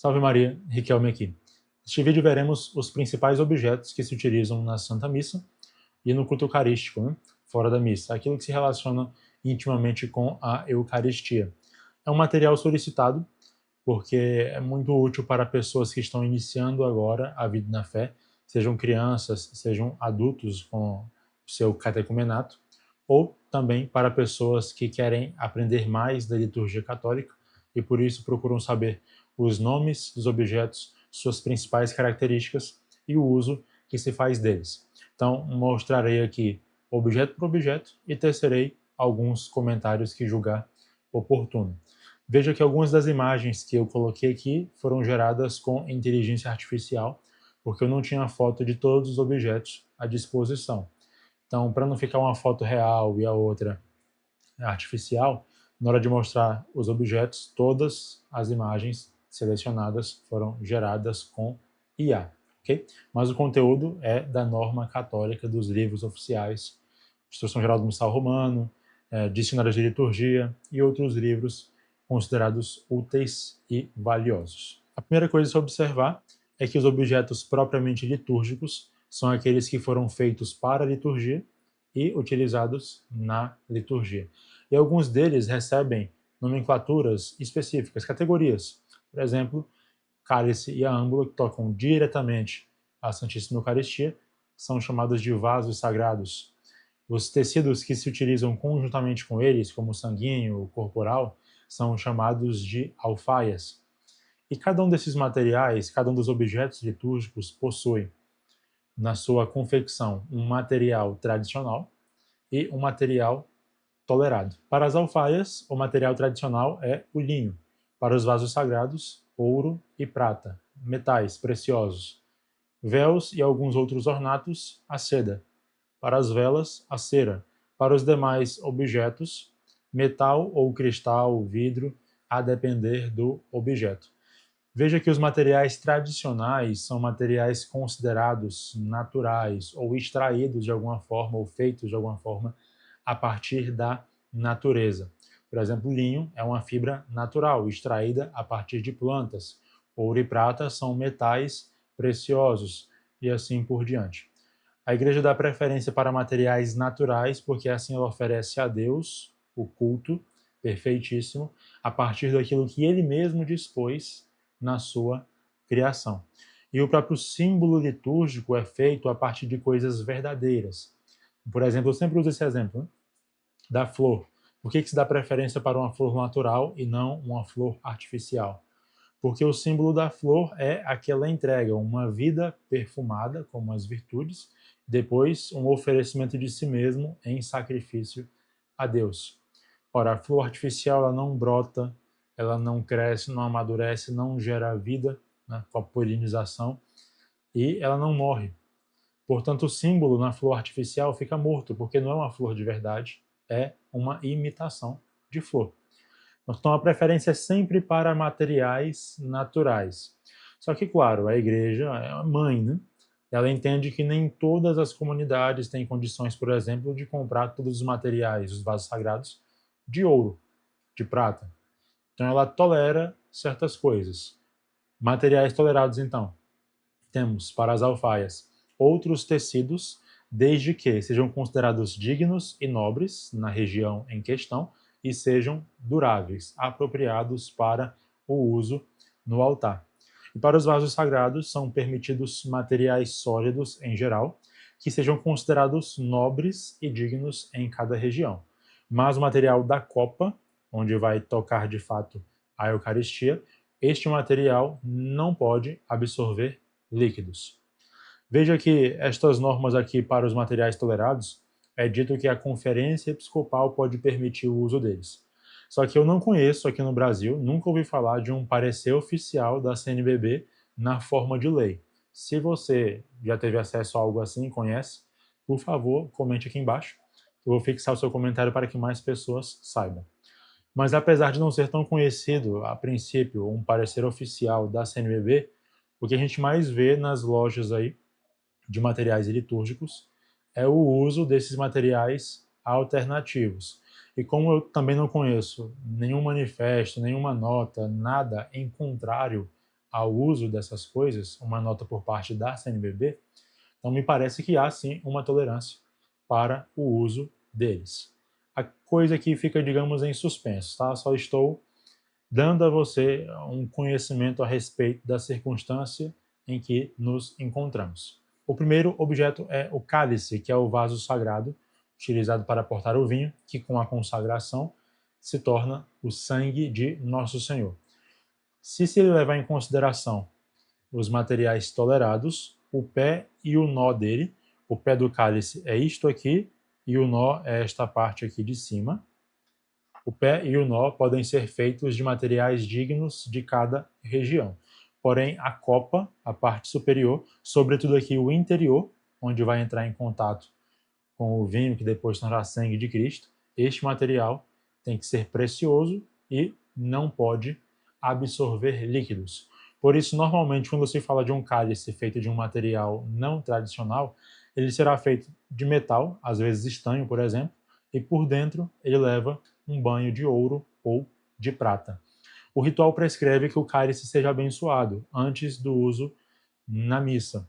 Salve Maria, Riquelme aqui. Neste vídeo veremos os principais objetos que se utilizam na Santa Missa e no culto eucarístico, fora da missa, aquilo que se relaciona intimamente com a Eucaristia. É um material solicitado porque é muito útil para pessoas que estão iniciando agora a vida na fé, sejam crianças, sejam adultos com o seu catecumenato, ou também para pessoas que querem aprender mais da liturgia católica e por isso procuram saber os nomes dos objetos, suas principais características e o uso que se faz deles. Então, mostrarei aqui objeto por objeto e tecerei alguns comentários que julgar oportuno. Veja que algumas das imagens que eu coloquei aqui foram geradas com inteligência artificial, porque eu não tinha foto de todos os objetos à disposição. Então, para não ficar uma foto real e a outra artificial, na hora de mostrar os objetos, todas as imagens selecionadas foram geradas com IA, ok? Mas o conteúdo é da norma católica dos livros oficiais, Instrução Geral do Missal Romano, Dicionários de Liturgia e outros livros considerados úteis e valiosos. A primeira coisa a se observar é que os objetos propriamente litúrgicos são aqueles que foram feitos para a liturgia e utilizados na liturgia. E alguns deles recebem nomenclaturas específicas, categorias. Por exemplo, cálice e a âmbula, que tocam diretamente à Santíssima Eucaristia, são chamados de vasos sagrados. Os tecidos que se utilizam conjuntamente com eles, como o sanguíneo, o corporal, são chamados de alfaias. E cada um desses materiais, cada um dos objetos litúrgicos possui, na sua confecção, um material tradicional e um material tolerado. Para as alfaias, o material tradicional é o linho. Para os vasos sagrados, ouro e prata, metais preciosos. Véus e alguns outros ornatos, a seda. Para as velas, a cera. Para os demais objetos, metal ou cristal, vidro, a depender do objeto. Veja que os materiais tradicionais são materiais considerados naturais ou extraídos de alguma forma ou feitos de alguma forma a partir da natureza. Por exemplo, linho é uma fibra natural, extraída a partir de plantas. Ouro e prata são metais preciosos e assim por diante. A Igreja dá preferência para materiais naturais porque assim ela oferece a Deus o culto perfeitíssimo a partir daquilo que Ele mesmo dispôs na sua criação. E o próprio símbolo litúrgico é feito a partir de coisas verdadeiras. Por exemplo, eu sempre uso esse exemplo, da flor. Por que se dá preferência para uma flor natural e não uma flor artificial? Porque o símbolo da flor é aquela entrega, uma vida perfumada, como as virtudes, depois um oferecimento de si mesmo em sacrifício a Deus. Ora, a flor artificial ela não brota, ela não cresce, não amadurece, não gera vida, com a polinização, e ela não morre. Portanto, o símbolo na flor artificial fica morto, porque não é uma flor de verdade, é uma imitação de flor. Então, a preferência é sempre para materiais naturais. Só que, claro, a igreja é a mãe, né? Ela entende que nem todas as comunidades têm condições, por exemplo, de comprar todos os materiais, os vasos sagrados, de ouro, de prata. Então, ela tolera certas coisas. Materiais tolerados, então, temos para as alfaias outros tecidos, desde que sejam considerados dignos e nobres na região em questão e sejam duráveis, apropriados para o uso no altar. E para os vasos sagrados são permitidos materiais sólidos em geral, que sejam considerados nobres e dignos em cada região. Mas o material da copa, onde vai tocar de fato a Eucaristia, este material não pode absorver líquidos. Veja que estas normas aqui para os materiais tolerados é dito que a Conferência Episcopal pode permitir o uso deles. Só que eu não conheço aqui no Brasil, nunca ouvi falar de um parecer oficial da CNBB na forma de lei. Se você já teve acesso a algo assim, conhece, por favor, comente aqui embaixo. Eu vou fixar o seu comentário para que mais pessoas saibam. Mas apesar de não ser tão conhecido, a princípio, um parecer oficial da CNBB, o que a gente mais vê nas lojas aí de materiais litúrgicos é o uso desses materiais alternativos. E como eu também não conheço nenhum manifesto, nenhuma nota, nada em contrário ao uso dessas coisas, uma nota por parte da CNBB, então me parece que há sim uma tolerância para o uso deles. A coisa aqui fica, digamos, em suspenso, tá? Só estou dando a você um conhecimento a respeito da circunstância em que nos encontramos. O primeiro objeto é o cálice, que é o vaso sagrado utilizado para portar o vinho, que com a consagração se torna o sangue de Nosso Senhor. Se levar em consideração os materiais tolerados, o pé e o nó dele, o pé do cálice é isto aqui e o nó é esta parte aqui de cima. O pé e o nó podem ser feitos de materiais dignos de cada região. Porém, a copa, a parte superior, sobretudo aqui o interior, onde vai entrar em contato com o vinho que depois tornará sangue de Cristo, este material tem que ser precioso e não pode absorver líquidos. Por isso, normalmente, quando se fala de um cálice feito de um material não tradicional, ele será feito de metal, às vezes estanho, por exemplo, e por dentro ele leva um banho de ouro ou de prata. O ritual prescreve que o cálice seja abençoado antes do uso na missa.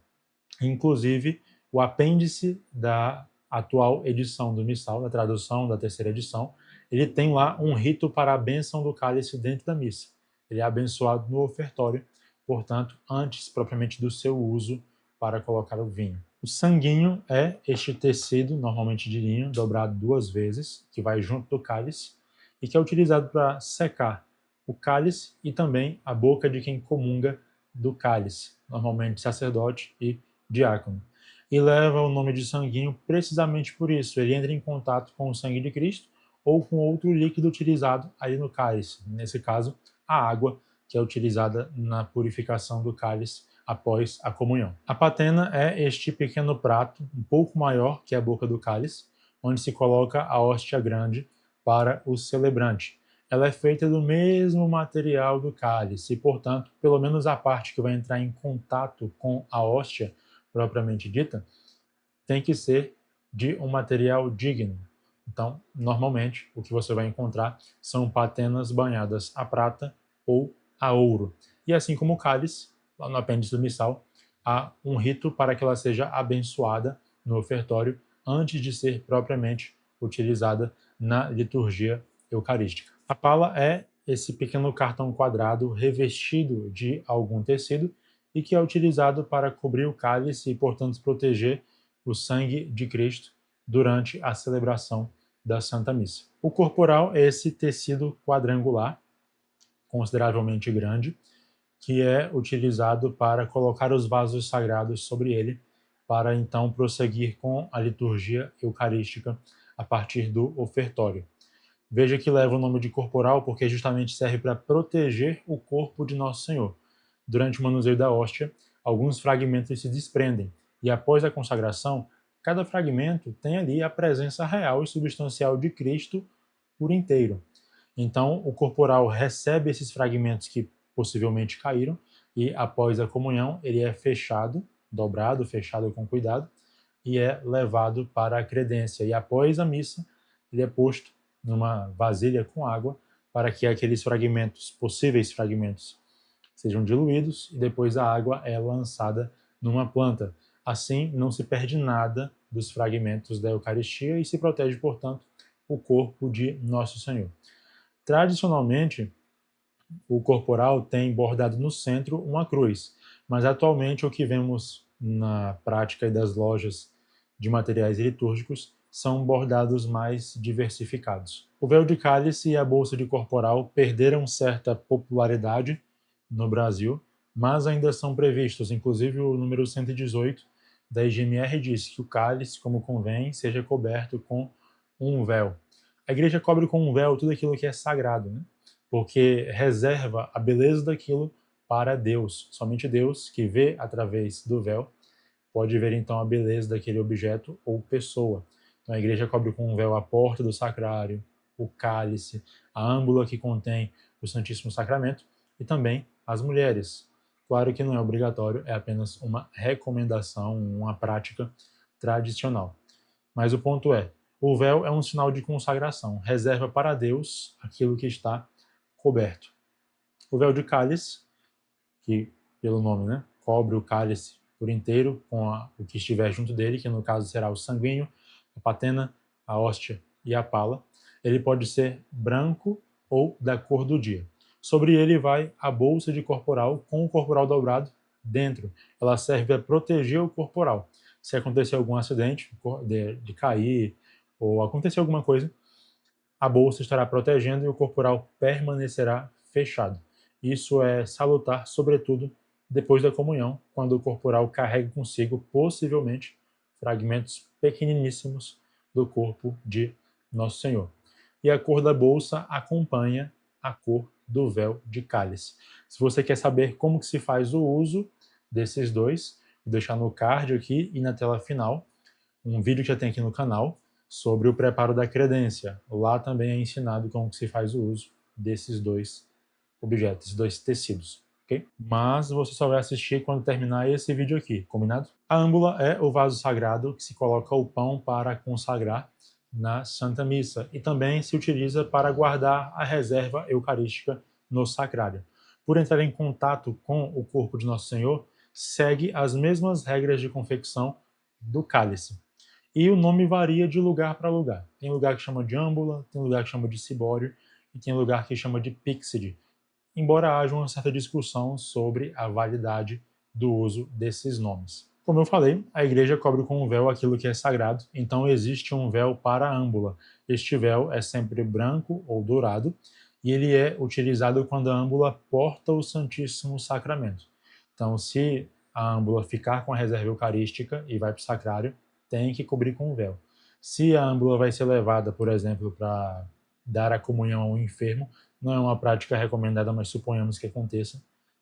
Inclusive, o apêndice da atual edição do Missal, da tradução da terceira edição, ele tem lá um rito para a bênção do cálice dentro da missa. Ele é abençoado no ofertório, portanto, antes propriamente do seu uso para colocar o vinho. O sanguinho é este tecido, normalmente de linho, dobrado 2 vezes, que vai junto do cálice, e que é utilizado para secar o cálice e também a boca de quem comunga do cálice, normalmente sacerdote e diácono. E leva o nome de sanguinho precisamente por isso. Ele entra em contato com o sangue de Cristo ou com outro líquido utilizado ali no cálice. Nesse caso, a água, que é utilizada na purificação do cálice após a comunhão. A patena é este pequeno prato, um pouco maior que a boca do cálice, onde se coloca a hóstia grande para o celebrante. Ela é feita do mesmo material do cálice e, portanto, pelo menos a parte que vai entrar em contato com a hóstia propriamente dita, tem que ser de um material digno. Então, normalmente, o que você vai encontrar são patenas banhadas a prata ou a ouro. E assim como o cálice, lá no apêndice do missal, há um rito para que ela seja abençoada no ofertório antes de ser propriamente utilizada na liturgia eucarística. A pala é esse pequeno cartão quadrado revestido de algum tecido e que é utilizado para cobrir o cálice e, portanto, proteger o sangue de Cristo durante a celebração da Santa Missa. O corporal é esse tecido quadrangular, consideravelmente grande, que é utilizado para colocar os vasos sagrados sobre ele, para então prosseguir com a liturgia eucarística a partir do ofertório. Veja que leva o nome de corporal porque justamente serve para proteger o corpo de Nosso Senhor. Durante o manuseio da hóstia, alguns fragmentos se desprendem e após a consagração, cada fragmento tem ali a presença real e substancial de Cristo por inteiro. Então, o corporal recebe esses fragmentos que possivelmente caíram e após a comunhão ele é fechado, dobrado, fechado com cuidado e é levado para a credência. E após a missa, ele é posto numa vasilha com água para que aqueles fragmentos, possíveis fragmentos, sejam diluídos e depois a água é lançada numa planta. Assim, não se perde nada dos fragmentos da Eucaristia e se protege, portanto, o corpo de Nosso Senhor. Tradicionalmente, o corporal tem bordado no centro uma cruz, mas atualmente o que vemos na prática das lojas de materiais litúrgicos são bordados mais diversificados. O véu de cálice e a bolsa de corporal perderam certa popularidade no Brasil, mas ainda são previstos. Inclusive, o número 118 da IGMR diz que o cálice, como convém, seja coberto com um véu. A igreja cobre com um véu tudo aquilo que é sagrado, né? Porque reserva a beleza daquilo para Deus. Somente Deus, que vê através do véu, pode ver então a beleza daquele objeto ou pessoa. Então a igreja cobre com um véu a porta do sacrário, o cálice, a âmbula que contém o Santíssimo Sacramento e também as mulheres. Claro que não é obrigatório, é apenas uma recomendação, uma prática tradicional. Mas o ponto é, o véu é um sinal de consagração, reserva para Deus aquilo que está coberto. O véu de cálice, que, pelo nome, né, cobre o cálice por inteiro com o que estiver junto dele, que no caso será o sanguíneo, a patena, a hóstia e a pala. Ele pode ser branco ou da cor do dia. Sobre ele vai a bolsa de corporal com o corporal dobrado dentro. Ela serve para proteger o corporal. Se acontecer algum acidente de cair ou acontecer alguma coisa, a bolsa estará protegendo e o corporal permanecerá fechado. Isso é salutar, sobretudo depois da comunhão, quando o corporal carrega consigo, possivelmente, fragmentos pequeniníssimos do corpo de Nosso Senhor. E a cor da bolsa acompanha a cor do véu de cálice. Se você quer saber como que se faz o uso desses dois, vou deixar no card aqui e na tela final um vídeo que já tem aqui no canal sobre o preparo da credência. Lá também é ensinado como que se faz o uso desses dois objetos, esses dois tecidos. Okay? Mas você só vai assistir quando terminar esse vídeo aqui, combinado? A âmbula é o vaso sagrado que se coloca o pão para consagrar na Santa Missa e também se utiliza para guardar a reserva eucarística no sacrário. Por entrar em contato com o corpo de Nosso Senhor, segue as mesmas regras de confecção do cálice. E o nome varia de lugar para lugar. Tem lugar que chama de âmbula, tem lugar que chama de cibório e tem lugar que chama de píxide, embora haja uma certa discussão sobre a validade do uso desses nomes. Como eu falei, a igreja cobre com um véu aquilo que é sagrado, então existe um véu para a âmbula. Este véu é sempre branco ou dourado e ele é utilizado quando a âmbula porta o Santíssimo Sacramento. Então, se a âmbula ficar com a reserva eucarística e vai para o sacrário, tem que cobrir com o véu. Se a âmbula vai ser levada, por exemplo, para dar a comunhão ao enfermo, não é uma prática recomendada, mas suponhamos que aconteça,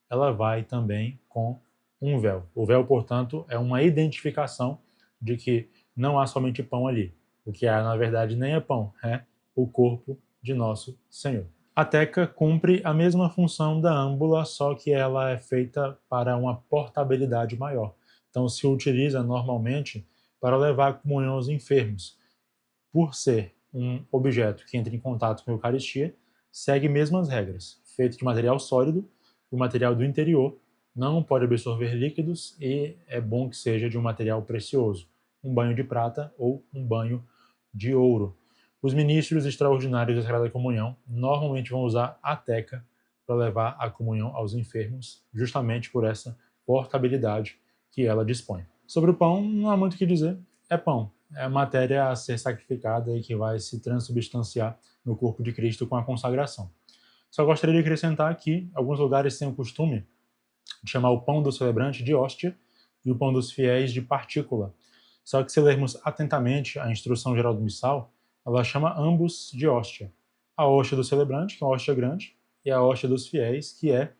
ela vai também com um véu. O véu, portanto, é uma identificação de que não há somente pão ali. O que há, na verdade, nem é pão, é o corpo de Nosso Senhor. A teca cumpre a mesma função da âmbula, só que ela é feita para uma portabilidade maior. Então, se utiliza normalmente para levar a comunhão aos enfermos. Por ser um objeto que entra em contato com a Eucaristia, segue mesmas regras. Feito de material sólido, o material do interior não pode absorver líquidos e é bom que seja de um material precioso, um banho de prata ou um banho de ouro. Os ministros extraordinários da Sagrada Comunhão normalmente vão usar a teca para levar a comunhão aos enfermos, justamente por essa portabilidade que ela dispõe. Sobre o pão, não há muito o que dizer, é pão. É a matéria a ser sacrificada e que vai se transubstanciar no corpo de Cristo com a consagração. Só gostaria de acrescentar que alguns lugares têm o costume de chamar o pão do celebrante de hóstia e o pão dos fiéis de partícula. Só que se lermos atentamente a instrução geral do missal, ela chama ambos de hóstia. A hóstia do celebrante, que é uma hóstia grande, e a hóstia dos fiéis, que é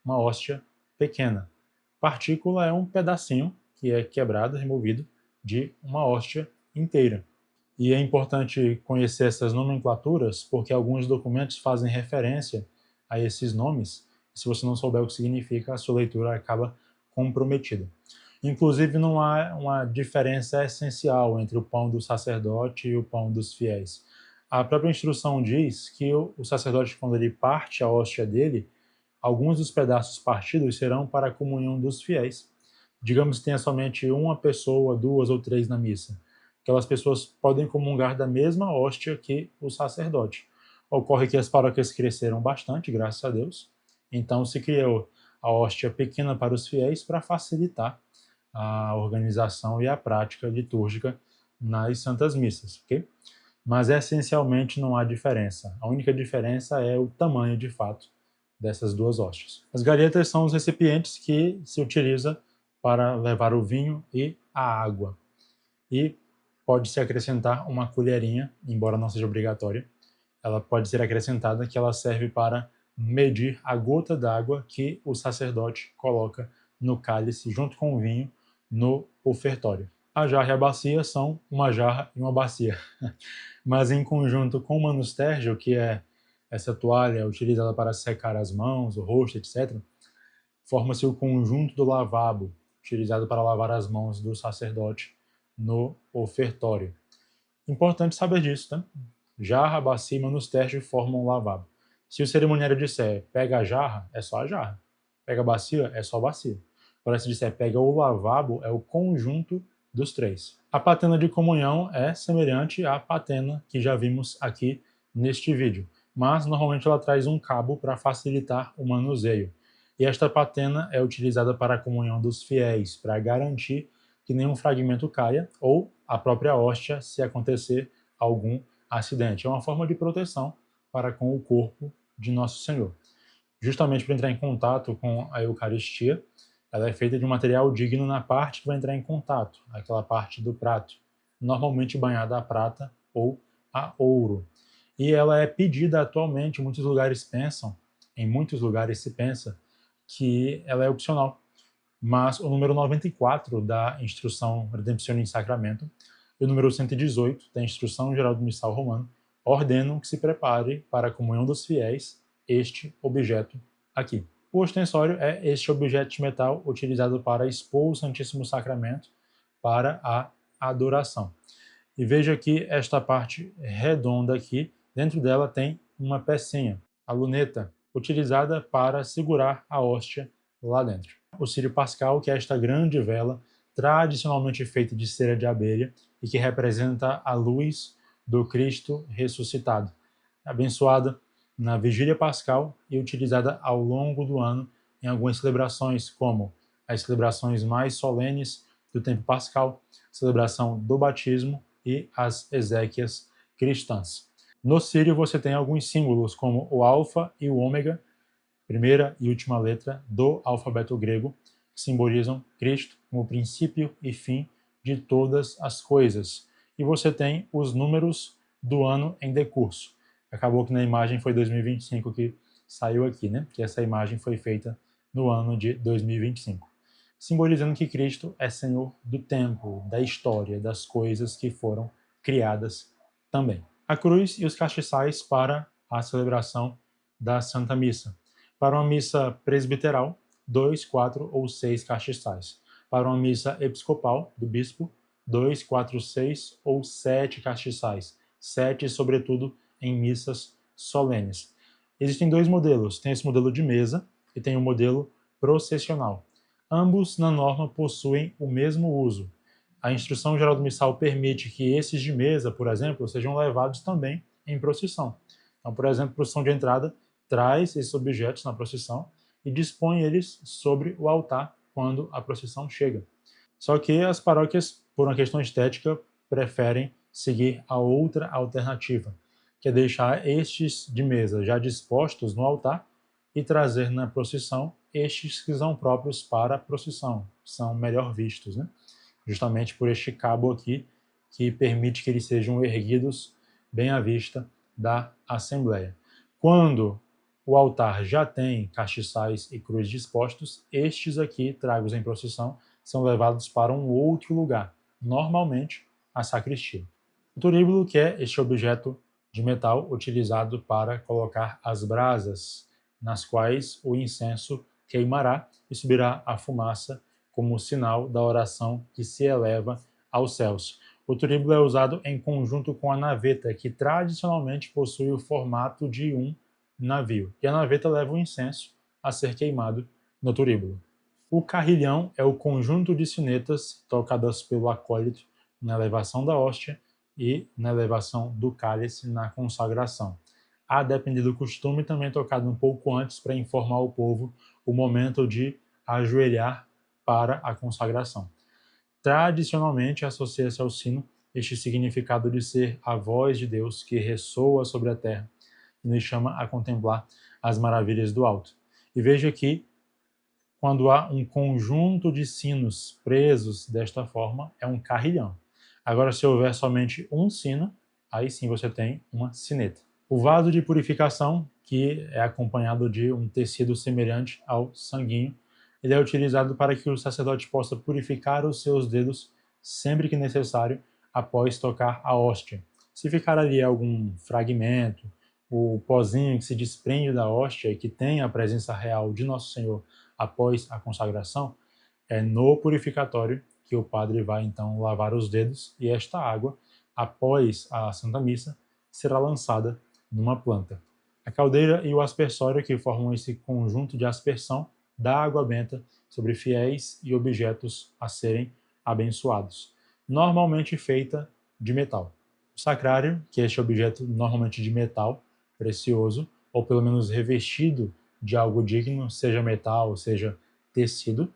uma hóstia pequena. Partícula é um pedacinho que é quebrado, removido de uma hóstia inteira. E é importante conhecer essas nomenclaturas porque alguns documentos fazem referência a esses nomes. Se você não souber o que significa, a sua leitura acaba comprometida. Inclusive, não há uma diferença essencial entre o pão do sacerdote e o pão dos fiéis. A própria instrução diz que o sacerdote, quando ele parte a hóstia dele, alguns dos pedaços partidos serão para a comunhão dos fiéis. Digamos que tenha somente uma pessoa, duas ou três na missa. Aquelas pessoas podem comungar da mesma hóstia que o sacerdote. Ocorre que as paróquias cresceram bastante, graças a Deus. Então se criou a hóstia pequena para os fiéis para facilitar a organização e a prática litúrgica nas santas missas, ok? Mas essencialmente não há diferença. A única diferença é o tamanho, de fato, dessas duas hóstias. As galhetas são os recipientes que se utiliza para levar o vinho e a água. E pode-se acrescentar uma colherinha, embora não seja obrigatória. Ela pode ser acrescentada que ela serve para medir a gota d'água que o sacerdote coloca no cálice junto com o vinho no ofertório. A jarra e a bacia são uma jarra e uma bacia. Mas em conjunto com o manustérgio, que é essa toalha utilizada para secar as mãos, o rosto, etc., forma-se o conjunto do lavabo, utilizado para lavar as mãos do sacerdote no ofertório. Importante saber disso, tá? Jarra, bacia e manustérgio formam um lavabo. Se o cerimoniário disser pega a jarra, é só a jarra. Pega a bacia é só bacia. Agora, se disser pega o lavabo, é o conjunto dos três. A patena de comunhão é semelhante à patena que já vimos aqui neste vídeo, mas normalmente ela traz um cabo para facilitar o manuseio. E esta patena é utilizada para a comunhão dos fiéis, para garantir que nenhum fragmento caia, ou a própria hóstia, se acontecer algum acidente. É uma forma de proteção para com o corpo de Nosso Senhor. Justamente para entrar em contato com a Eucaristia, ela é feita de um material digno na parte que vai entrar em contato, aquela parte do prato, normalmente banhada a prata ou a ouro. E ela é pedida atualmente, em muitos lugares se pensa que ela é opcional, mas o número 94 da Instrução Redemptione in Sacramento e o número 118 da Instrução Geral do Missal Romano ordenam que se prepare para a comunhão dos fiéis este objeto aqui. O ostensório é este objeto de metal utilizado para expor o Santíssimo Sacramento para a adoração. E veja que esta parte redonda aqui, dentro dela tem uma pecinha, a luneta, utilizada para segurar a hóstia lá dentro. O círio pascal, que é esta grande vela, tradicionalmente feita de cera de abelha e que representa a luz do Cristo ressuscitado, abençoada na vigília pascal e utilizada ao longo do ano em algumas celebrações, como as celebrações mais solenes do tempo pascal, celebração do batismo e as exéquias cristãs. No círio você tem alguns símbolos, como o alfa e o ômega, primeira e última letra do alfabeto grego, que simbolizam Cristo como princípio e fim de todas as coisas. E você tem os números do ano em decurso. Acabou que na imagem foi 2025 que saiu aqui, né? Que essa imagem foi feita no ano de 2025. Simbolizando que Cristo é Senhor do tempo, da história, das coisas que foram criadas também. A cruz e os castiçais para a celebração da Santa Missa. Para uma missa presbiteral, 2, 4 ou 6 castiçais. Para uma missa episcopal, do bispo, 2, 4, 6 ou 7 castiçais. 7, sobretudo, em missas solenes. Existem dois modelos. Tem esse modelo de mesa e tem o modelo processional. Ambos, na norma, possuem o mesmo uso. A Instrução Geral do Missal permite que esses de mesa, por exemplo, sejam levados também em procissão. Então, por exemplo, a procissão de entrada traz esses objetos na procissão e dispõe eles sobre o altar quando a procissão chega. Só que as paróquias, por uma questão estética, preferem seguir a outra alternativa, que é deixar estes de mesa já dispostos no altar e trazer na procissão estes que são próprios para a procissão, são melhor vistos, né? Justamente por este cabo aqui, que permite que eles sejam erguidos bem à vista da Assembleia. Quando o altar já tem castiçais e cruz dispostos, estes aqui, tragos em procissão, são levados para um outro lugar, normalmente a sacristia. O turíbulo, que é este objeto de metal utilizado para colocar as brasas, nas quais o incenso queimará e subirá a fumaça como sinal da oração que se eleva aos céus. O turíbulo é usado em conjunto com a naveta, que tradicionalmente possui o formato de um navio, e a naveta leva o incenso a ser queimado no turíbulo. O carrilhão é o conjunto de sinetas tocadas pelo acólito na elevação da hóstia e na elevação do cálice na consagração. A depender do costume, também tocado um pouco antes para informar o povo o momento de ajoelhar para a consagração. Tradicionalmente, associa-se ao sino este significado de ser a voz de Deus que ressoa sobre a terra e nos chama a contemplar as maravilhas do alto. E veja que, quando há um conjunto de sinos presos desta forma, é um carrilhão. Agora, se houver somente um sino, aí sim você tem uma sineta. O vaso de purificação, que é acompanhado de um tecido semelhante ao sanguíneo, ele é utilizado para que o sacerdote possa purificar os seus dedos sempre que necessário após tocar a hóstia. Se ficar ali algum fragmento, o pozinho que se desprende da hóstia e que tem a presença real de Nosso Senhor após a consagração, é no purificatório que o padre vai então lavar os dedos e esta água, após a Santa Missa, será lançada numa planta. A caldeira e o aspersório, que formam esse conjunto de aspersão, da água benta sobre fiéis e objetos a serem abençoados, normalmente feita de metal. O sacrário, que é este objeto normalmente de metal precioso, ou pelo menos revestido de algo digno, seja metal, seja tecido,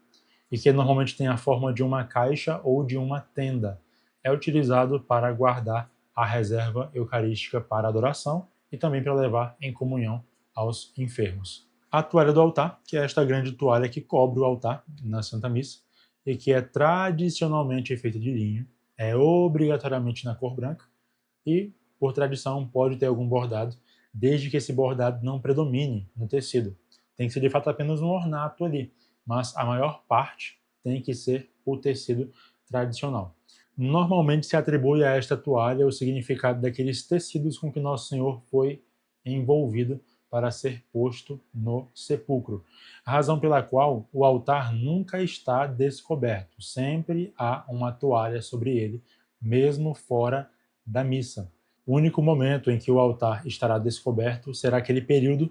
e que normalmente tem a forma de uma caixa ou de uma tenda, é utilizado para guardar a reserva eucarística para adoração e também para levar em comunhão aos enfermos. A toalha do altar, que é esta grande toalha que cobre o altar na Santa Missa e que é tradicionalmente feita de linho, é obrigatoriamente na cor branca e, por tradição, pode ter algum bordado, desde que esse bordado não predomine no tecido. Tem que ser de fato apenas um ornato ali, mas a maior parte tem que ser o tecido tradicional. Normalmente se atribui a esta toalha o significado daqueles tecidos com que Nosso Senhor foi envolvido para ser posto no sepulcro. A razão pela qual o altar nunca está descoberto, sempre há uma toalha sobre ele, mesmo fora da missa. O único momento em que o altar estará descoberto será aquele período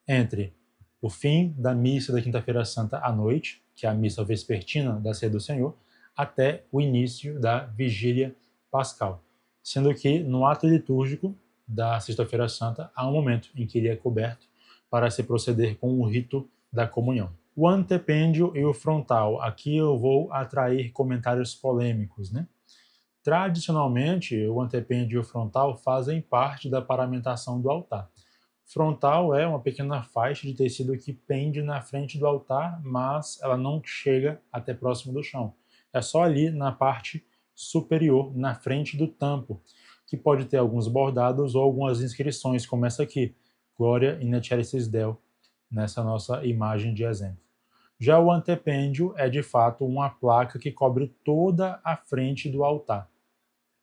entre o fim da missa da Quinta-feira Santa à noite, que é a missa vespertina da Ceia do Senhor, até o início da Vigília Pascal, sendo que no ato litúrgico da Sexta-feira Santa há um momento em que ele é coberto para se proceder com o rito da comunhão. O antepêndio e o frontal. Aqui eu vou atrair comentários polêmicos, né? Tradicionalmente, o antepêndio e o frontal fazem parte da paramentação do altar. Frontal é uma pequena faixa de tecido que pende na frente do altar, mas ela não chega até próximo do chão. É só ali na parte superior, na frente do tampo, que pode ter alguns bordados ou algumas inscrições, como essa aqui, Gloria in excelsis Deo, nessa nossa imagem de exemplo. Já o antepêndio é de fato uma placa que cobre toda a frente do altar.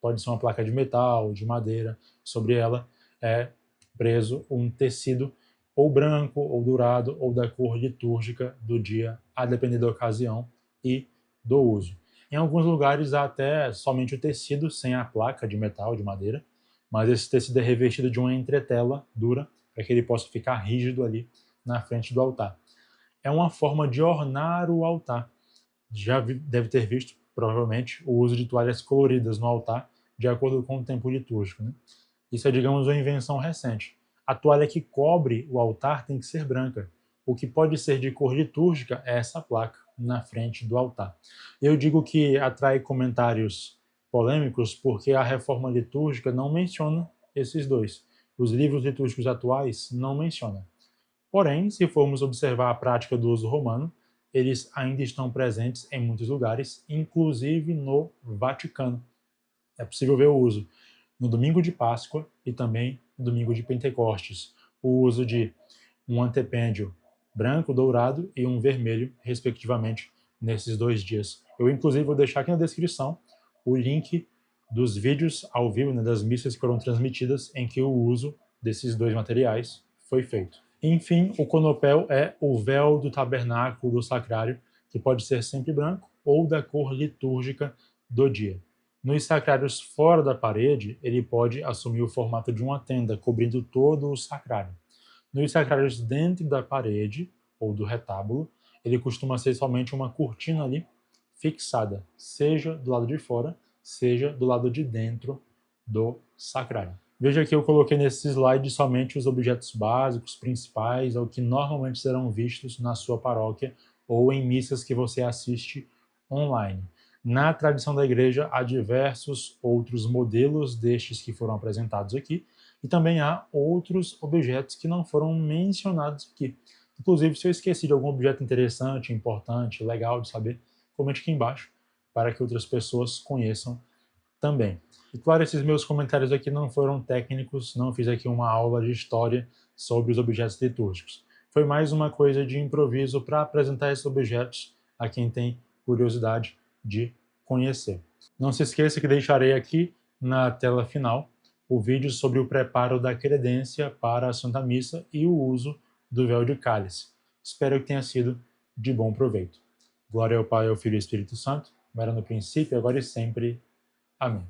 Pode ser uma placa de metal, de madeira, sobre ela é preso um tecido ou branco, ou dourado, ou da cor litúrgica do dia, a depender da ocasião e do uso. Em alguns lugares há até somente o tecido sem a placa de metal, de madeira, mas esse tecido é revestido de uma entretela dura para que ele possa ficar rígido ali na frente do altar. É uma forma de ornar o altar. Já deve ter visto, provavelmente, o uso de toalhas coloridas no altar, de acordo com o tempo litúrgico, né? Isso é, digamos, uma invenção recente. A toalha que cobre o altar tem que ser branca. O que pode ser de cor litúrgica é essa placa na frente do altar. Eu digo que atrai comentários polêmicos porque a reforma litúrgica não menciona esses dois. Os livros litúrgicos atuais não mencionam. Porém, se formos observar a prática do uso romano, eles ainda estão presentes em muitos lugares, inclusive no Vaticano. É possível ver o uso no domingo de Páscoa e também no domingo de Pentecostes. O uso de um antepêndio branco, dourado e um vermelho, respectivamente, nesses 2 dias. Eu, inclusive, vou deixar aqui na descrição o link dos vídeos ao vivo, né, das missas que foram transmitidas em que o uso desses 2 materiais foi feito. Enfim, o conopel é o véu do tabernáculo do sacrário, que pode ser sempre branco ou da cor litúrgica do dia. Nos sacrários fora da parede, ele pode assumir o formato de uma tenda, cobrindo todo o sacrário. Nos sacrários dentro da parede, ou do retábulo, ele costuma ser somente uma cortina ali, fixada, seja do lado de fora, seja do lado de dentro do sacrário. Veja que eu coloquei nesse slide somente os objetos básicos, principais, ou que normalmente serão vistos na sua paróquia ou em missas que você assiste online. Na tradição da igreja, há diversos outros modelos destes que foram apresentados aqui, e também há outros objetos que não foram mencionados aqui. Inclusive, se eu esqueci de algum objeto interessante, importante, legal de saber, comente aqui embaixo para que outras pessoas conheçam também. E claro, esses meus comentários aqui não foram técnicos, não fiz aqui uma aula de história sobre os objetos litúrgicos. Foi mais uma coisa de improviso para apresentar esses objetos a quem tem curiosidade de conhecer. Não se esqueça que deixarei aqui na tela final o vídeo sobre o preparo da credência para a Santa Missa e o uso do véu de cálice. Espero que tenha sido de bom proveito. Glória ao Pai, ao Filho e ao Espírito Santo, como era no princípio, agora e sempre. Amém.